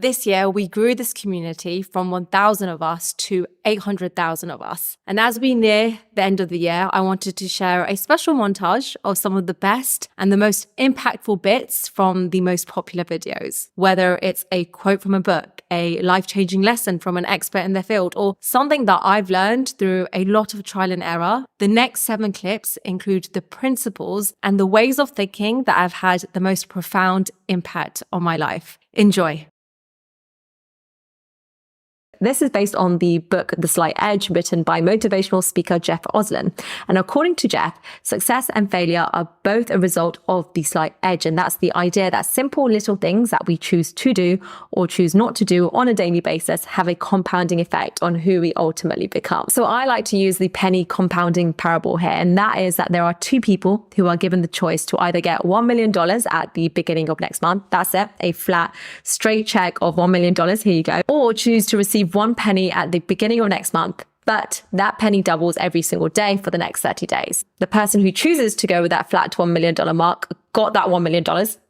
This year, we grew this community from 1,000 of us to 800,000 of us. And as we near the end of the year, I wanted to share a special montage of some of the best and the most impactful bits from the most popular videos. Whether it's a quote from a book, a life-changing lesson from an expert in their field, or something that I've learned through a lot of trial and error, the next 7 clips include the principles and the ways of thinking that have had the most profound impact on my life. Enjoy. This is based on the book, The Slight Edge, written by motivational speaker Jeff Oslin. And according to Jeff, success and failure are both a result of the slight edge. And that's the idea that simple little things that we choose to do or choose not to do on a daily basis have a compounding effect on who we ultimately become. So I like to use the penny compounding parable here. And that is that there are 2 people who are given the choice to either get $1 million at the beginning of next month. That's it. A flat, straight check of $1 million. Here you go. Or choose to receive 1 penny at the beginning of next month, but that penny doubles every single day for the next 30 days. The person who chooses to go with that flat $1 million mark got that $1 million,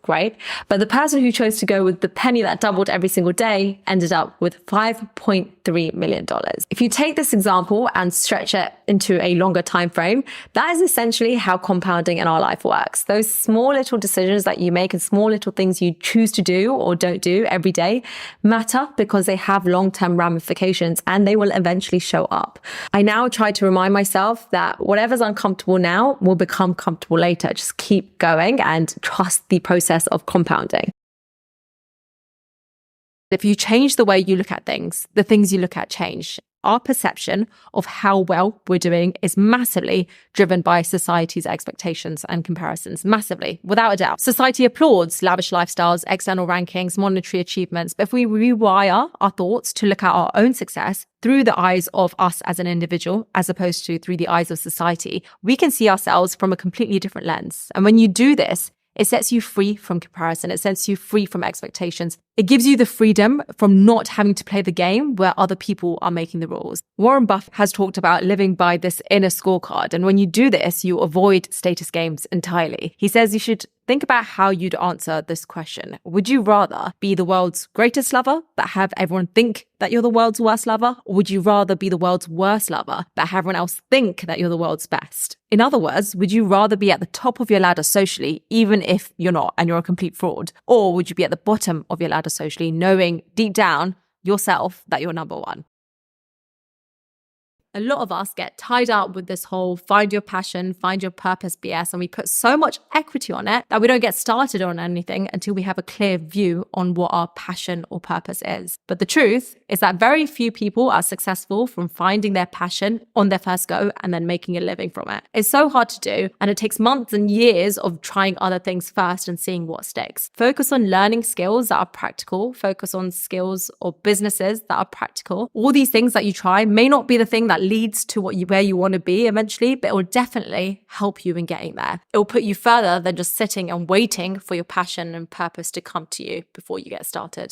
great. But the person who chose to go with the penny that doubled every single day ended up with $5.3 million. If you take this example and stretch it into a longer time frame, that is essentially how compounding in our life works. Those small little decisions that you make and small little things you choose to do or don't do every day matter because they have long-term ramifications and they will eventually show up. I now try to remind myself that whatever's uncomfortable now will become comfortable later. Just keep going and trust the process of compounding. If you change the way you look at things, the things you look at change. Our perception of how well we're doing is massively driven by society's expectations and comparisons. Massively, without a doubt. Society applauds lavish lifestyles, external rankings, monetary achievements. But if we rewire our thoughts to look at our own success through the eyes of us as an individual, as opposed to through the eyes of society, we can see ourselves from a completely different lens. And when you do this, it sets you free from comparison. It sets you free from expectations. It gives you the freedom from not having to play the game where other people are making the rules. Warren Buffett has talked about living by this inner scorecard. And when you do this, you avoid status games entirely. He says you should think about how you'd answer this question. Would you rather be the world's greatest lover, but have everyone think that you're the world's worst lover? Or would you rather be the world's worst lover, but have everyone else think that you're the world's best? In other words, would you rather be at the top of your ladder socially, even if you're not and you're a complete fraud? Or would you be at the bottom of your ladder socially, knowing deep down yourself that you're number one? A lot of us get tied up with this whole find your passion, find your purpose BS, and we put so much equity on it that we don't get started on anything until we have a clear view on what our passion or purpose is. But the truth is that very few people are successful from finding their passion on their first go and then making a living from it. It's so hard to do, and it takes months and years of trying other things first and seeing what sticks. Focus on learning skills that are practical. Focus on skills or businesses that are practical. All these things that you try may not be the thing that leads to where you want to be eventually, but it will definitely help you in getting there. It will put you further than just sitting and waiting for your passion and purpose to come to you before you get started.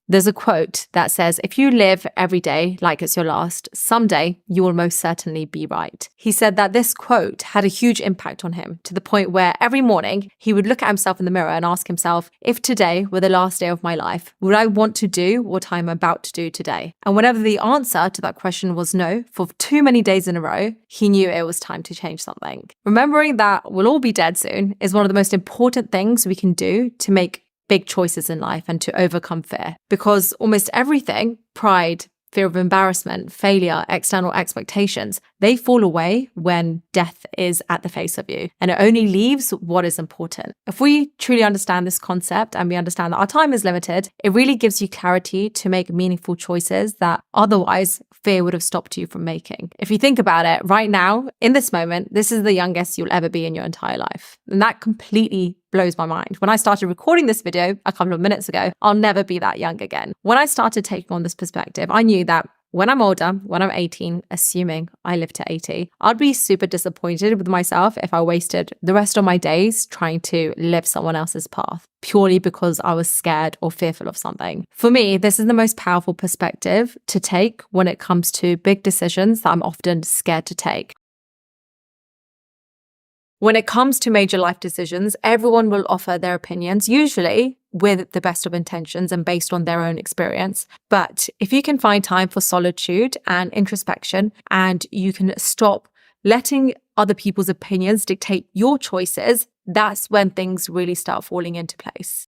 There's a quote that says, if you live every day like it's your last, someday you will most certainly be right. He said that this quote had a huge impact on him to the point where every morning he would look at himself in the mirror and ask himself, if today were the last day of my life, would I want to do what I'm about to do today? And whenever the answer to that question was no, for too many days in a row, he knew it was time to change something. Remembering that we'll all be dead soon is one of the most important things we can do to make big choices in life and to overcome fear. Because almost everything, pride, fear of embarrassment, failure, external expectations, they fall away when death is at the face of you. And it only leaves what is important. If we truly understand this concept and we understand that our time is limited, it really gives you clarity to make meaningful choices that otherwise fear would have stopped you from making. If you think about it, right now, in this moment, this is the youngest you'll ever be in your entire life. And that completely blows my mind. When I started recording this video a couple of minutes ago, I'll never be that young again. When I started taking on this perspective, I knew that when I'm older, when I'm 18, assuming I live to 80, I'd be super disappointed with myself if I wasted the rest of my days trying to live someone else's path purely because I was scared or fearful of something. For me, this is the most powerful perspective to take when it comes to big decisions that I'm often scared to take. When it comes to major life decisions, everyone will offer their opinions, usually with the best of intentions and based on their own experience. But if you can find time for solitude and introspection, and you can stop letting other people's opinions dictate your choices, that's when things really start falling into place.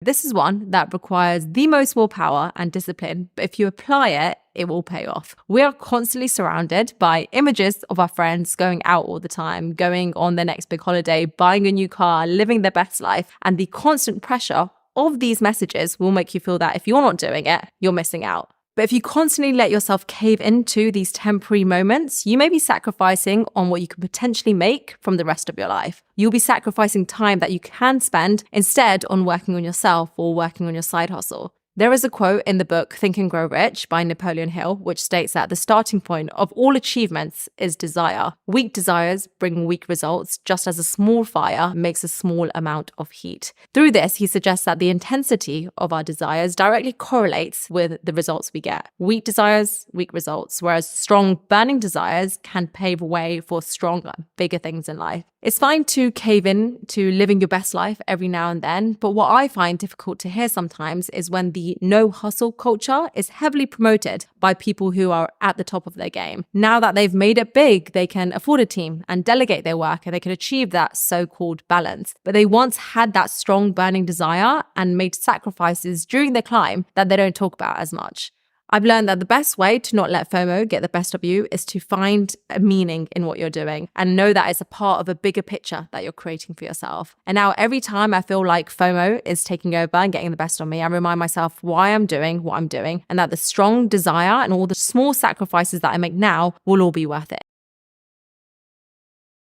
This is one that requires the most willpower and discipline, but if you apply it, it will pay off. We are constantly surrounded by images of our friends going out all the time, going on their next big holiday, buying a new car, living their best life, and the constant pressure of these messages will make you feel that if you're not doing it, you're missing out. But if you constantly let yourself cave into these temporary moments, you may be sacrificing on what you could potentially make from the rest of your life. You'll be sacrificing time that you can spend instead on working on yourself or working on your side hustle. There is a quote in the book Think and Grow Rich by Napoleon Hill, which states that the starting point of all achievements is desire. Weak desires bring weak results, just as a small fire makes a small amount of heat. Through this, he suggests that the intensity of our desires directly correlates with the results we get. Weak desires, weak results, whereas strong, burning desires can pave a way for stronger, bigger things in life. It's fine to cave in to living your best life every now and then, but what I find difficult to hear sometimes is when the no hustle culture is heavily promoted by people who are at the top of their game. Now that they've made it big, they can afford a team and delegate their work, and they can achieve that so-called balance. But they once had that strong burning desire and made sacrifices during their climb that they don't talk about as much. I've learned that the best way to not let FOMO get the best of you is to find a meaning in what you're doing and know that it's a part of a bigger picture that you're creating for yourself. And now every time I feel like FOMO is taking over and getting the best of me, I remind myself why I'm doing what I'm doing, and that the strong desire and all the small sacrifices that I make now will all be worth it.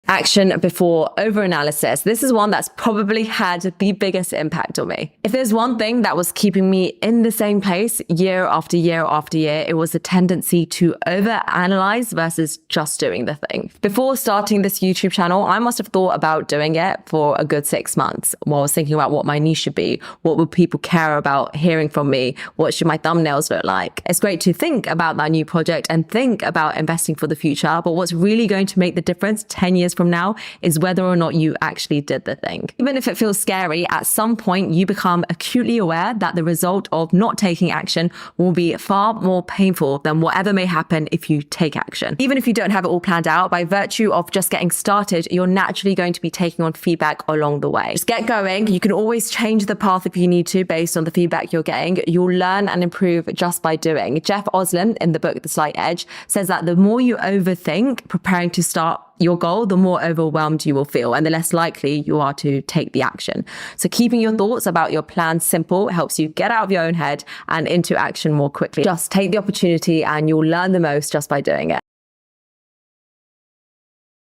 Action before overanalysis. This is one that's probably had the biggest impact on me. If there's one thing that was keeping me in the same place year after year after year, it was the tendency to overanalyze versus just doing the thing. Before starting this YouTube channel, I must have thought about doing it for a good 6 months while I was thinking about what my niche should be, what would people care about hearing from me, what should my thumbnails look like. It's great to think about that new project and think about investing for the future, but what's really going to make the difference 10 years from now is whether or not you actually did the thing. Even if it feels scary, at some point you become acutely aware that the result of not taking action will be far more painful than whatever may happen if you take action. Even if you don't have it all planned out, by virtue of just getting started, you're naturally going to be taking on feedback along the way. Just get going. You can always change the path if you need to based on the feedback you're getting. You'll learn and improve just by doing. Jeff Osland in the book The Slight Edge says that the more you overthink preparing to start your goal, the more overwhelmed you will feel and the less likely you are to take the action. So keeping your thoughts about your plan simple helps you get out of your own head and into action more quickly. Just take the opportunity and you'll learn the most just by doing it.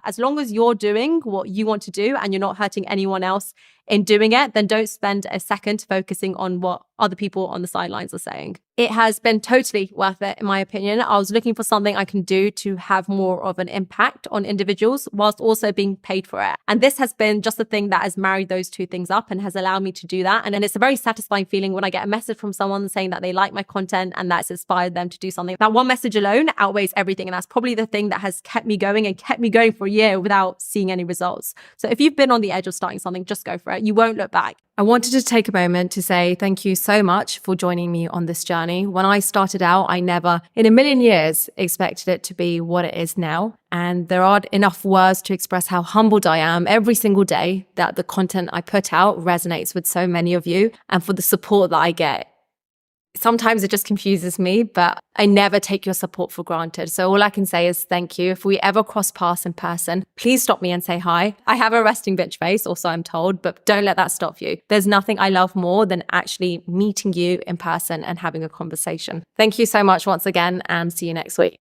As long as you're doing what you want to do and you're not hurting anyone else in doing it, then don't spend a second focusing on what other people on the sidelines are saying. It has been totally worth it, in my opinion. I was looking for something I can do to have more of an impact on individuals whilst also being paid for it. And this has been just the thing that has married those two things up and has allowed me to do that. And it's a very satisfying feeling when I get a message from someone saying that they like my content and that's inspired them to do something. That one message alone outweighs everything. And that's probably the thing that has kept me going and kept me going for a year without seeing any results. So if you've been on the edge of starting something, just go for it. You won't look back. I wanted to take a moment to say thank you so much for joining me on this journey. When I started out, I never in a million years expected it to be what it is now. And there aren't enough words to express how humbled I am every single day that the content I put out resonates with so many of you and for the support that I get. Sometimes it just confuses me, but I never take your support for granted. So all I can say is thank you. If we ever cross paths in person, please stop me and say hi. I have a resting bitch face, also I'm told, but don't let that stop you. There's nothing I love more than actually meeting you in person and having a conversation. Thank you so much once again, and see you next week.